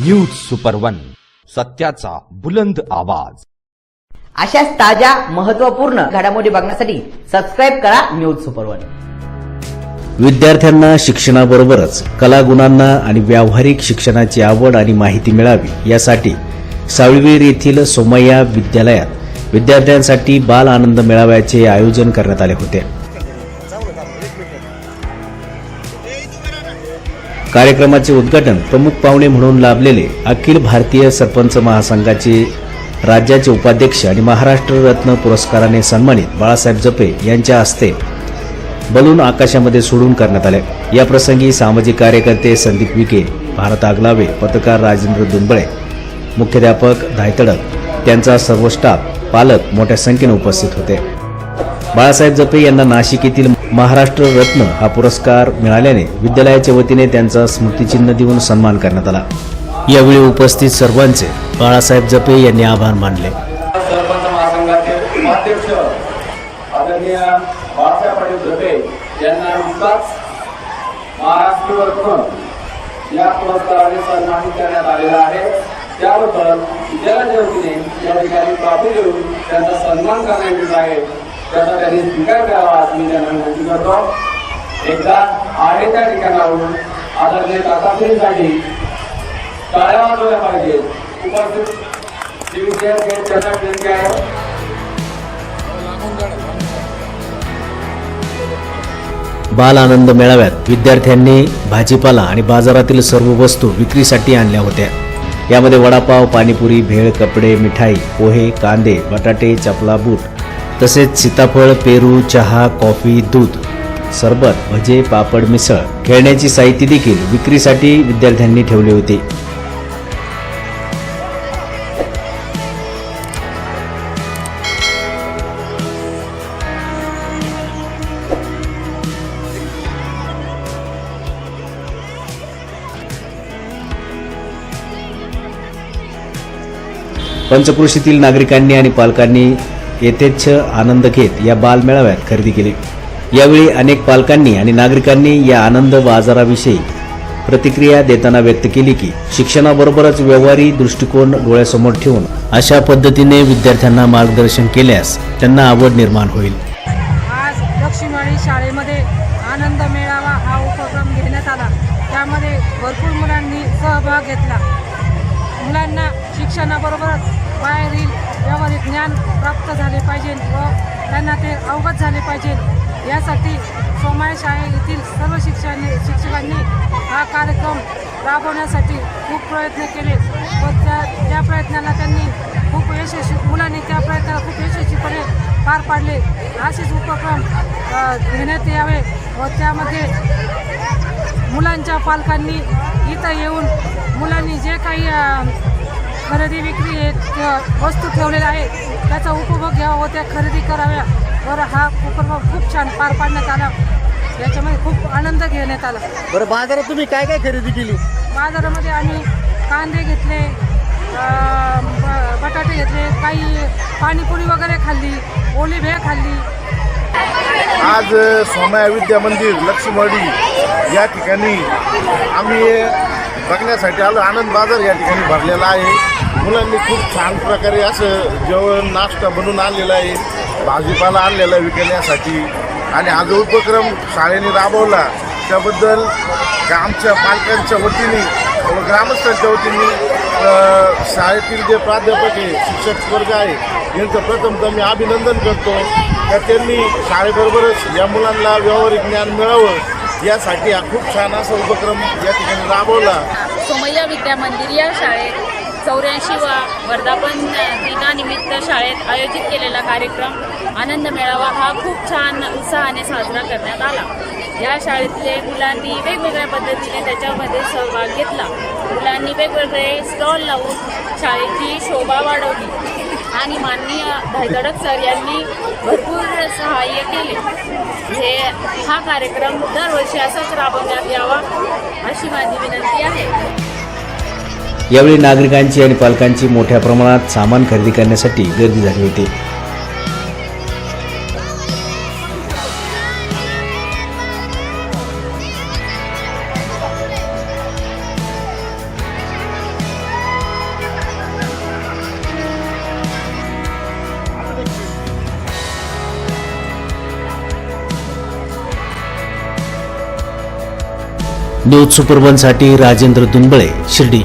News super one, सत्याचा बुलंद आवाज। अशाच ताज्या महत्त्वपूर्ण घडामोडी बघण्यासाठी सबस्क्राइब करा न्यूज सुपर वन। विद्यार्थ्यांना शिक्षणाबरोबरच कलागुणांना आणि व्यावहारिक शिक्षणाची आवड आणि माहिती मिळावी यासाठी सावळवेर येथील सोमय्या विद्यालयात विद्यार्थ्यांसाठी बाल आनंद मेळाव्याचे आयोजन करण्यात आले होते। कार्यक्रमाचे उद्घाटन प्रमुख पाहुणे म्हणून लाभलेले अखिल भारतीय सरपंच महासंघाचे राज्याचे उपाध्यक्ष आणि महाराष्ट्र रत्न पुरस्काराने सन्मानित बाळासाहेब जपे यांच्या हस्ते बलून आकाशामध्ये सोडून करण्यात आले। या प्रसंगी सामाजिक कार्यकर्ते संदीप विखे, भारत आगलावे, पत्रकार राजेंद्र दुंबळे, मुख्याध्यापक धायतडक, त्यांचा सर्व स्टाफ, पालक मोठ्या संख्येने उपस्थित होते। बाळासाहेब जपे यांना नाशिक येथील महाराष्ट्र रत्न हा पुरस्कार मिळाल्याने विद्यालयाच्या वतीने त्यांचा स्मृतिचिन्ह देऊन सन्मान करण्यात आला। यावेळी उपस्थित सर्वांचे बाळासाहेब जपे यांनी आभार मानले। सरपंच महासंघाचे उपाध्यक्ष आदरणीय बाळासाहेब पाटील जपे यांना नुकताच महाराष्ट्र रत्न या पुरस्काराने सन्मानित करण्यात आलेला आहे। त्याबद्दल विद्यालयाच्या वतीने या ठिकाणी ट्रॉफी देऊन त्यांचा सन्मान करण्यात येत आहे। त्याचा त्यांनी स्वीकार करावा अशी मी त्यांना विनंती करतो। एकदा आहे त्या ठिकाणावरून आदरणीय काकासाहेबांसाठी टाळ्या वाजवल्या पाहिजेत। उपस्थित विद्यार्थी त्यांना विनंती आहे। बाल आनंद मेळाव्यात विद्यार्थ्यांनी भाजीपाला आणि बाजारातील सर्व वस्तू विक्रीसाठी आणल्या होत्या। यामध्ये वडापाव, पाणीपुरी, भेळ, कपडे, मिठाई, पोहे, कांदे, बटाटे, चपला, बूट तसेच सीताफळ, पेरू, चहा, कॉफी, दूध, सरबत, भजे, पापड, मिसळ, खेळण्याची साहित्य देखील विक्रीसाठी विद्यार्थ्यांनी ठेवले होते। पंचक्रोशीतील नागरिकांनी आणि पालकांनी यथेच्छ आनंद घेत या बाल मेळाव्यात खरेदी केली। यावेळी अनेक पालकांनी आणि नागरिकांनी या आनंद बाजाराविषयी प्रतिक्रिया देताना व्यक्त केली की शिक्षणाबरोबरच व्यवहारी दृष्टिकोन डोळ्यासमोर ठेवून अशा पद्धतीने विद्यार्थ्यांना मार्गदर्शन केल्यास त्यांना आवड निर्माण होईल। आज लक्ष्मीवाडी शाळेमध्ये आनंद मेळावा हा उपक्रम घेण्यात आला। त्यामध्ये भरपूर मुलांनी सहभाग घेतला। मुलांना शिक्षणाबरोबरच बाहेरील व्यावहारिक ज्ञान प्राप्त झाले पाहिजे व त्यांना ते अवगत झाले पाहिजे यासाठी सोमय्या शाळेतील सर्व शिक्षकांनी हा कार्यक्रम राबवण्यासाठी खूप प्रयत्न केले व त्या प्रयत्नाला त्यांनी खूप मुलांनी त्या प्रयत्नाला खूप यशस्वीपणे पार पाडले। असेच उपक्रम घेण्यात यावे व त्यामध्ये मुलांच्या पालकांनी इथं येऊन मुलांनी जे काही खरेदी विक्री वस्तू ठेवलेल्या आहेत त्याचा उपभोग घ्यावा व त्या खरेदी कराव्या व हा उपक्रम खूप छान पार पाडण्यात आला। याच्यामध्ये खूप आनंद घेण्यात आला। बरं, बाजारात तुम्ही काय काय खरेदी केली? बाजारामध्ये आम्ही कांदे घेतले, बटाटे घेतले, काही पाणीपुरी वगैरे खाल्ली, ओली भेळ खाल्ली। आज सोमय्या विद्या मंदिर लक्ष्मीवाडी या ठिकाणी आम्ही बघण्यासाठी आलो। आनंद बाजार या ठिकाणी भरलेला आहे। मुलांनी खूप छान प्रकारे असं जेवण नाश्ता बनवून आणलेला आहे, भाजीपाला आणलेला विकण्यासाठी आणि हा जो उपक्रम शाळेने राबवला त्याबद्दल आमच्या पालकांच्या वतीने व ग्रामस्थांच्या वतीने शाळेतील जे प्राध्यापक आहे, शिक्षक वर्ग आहे यांचं प्रथमतः मी अभिनंदन करतो तर त्यांनी शाळेबरोबरच या मुलांना व्यावहारिक ज्ञान मिळावं यासाठी हा खूप छान असा उपक्रम या ठिकाणी राबवला। सोमय्या विद्या मंदिर या शाळेत 84वा वर्धापन दिनानिमित्त शाळेत आयोजित केलेला कार्यक्रम आनंद मेळावा हा खूप छान उत्साहाने साजरा करण्यात आला। या शाळेतले मुलांनी वेगवेगळ्या पद्धतीने त्याच्यामध्ये सहभाग घेतला। मुलांनी वेगवेगळे स्टॉल लावून शाळेची शोभा वाढवली आणि माननीय धायतडक सर यांनी भरपूर सहाय्य केले। हा कार्यक्रम दरवर्षी असाच राबवण्यात यावा अशी माझी विनंती आहे। यावेळी नागरिकांची आणि पालकांची मोठ्या प्रमाणात सामान खरेदी करण्यासाठी गर्दी झाली होती। न्यूज सुपरवनसाठी राजेंद्र दुंबळे, शिर्डी.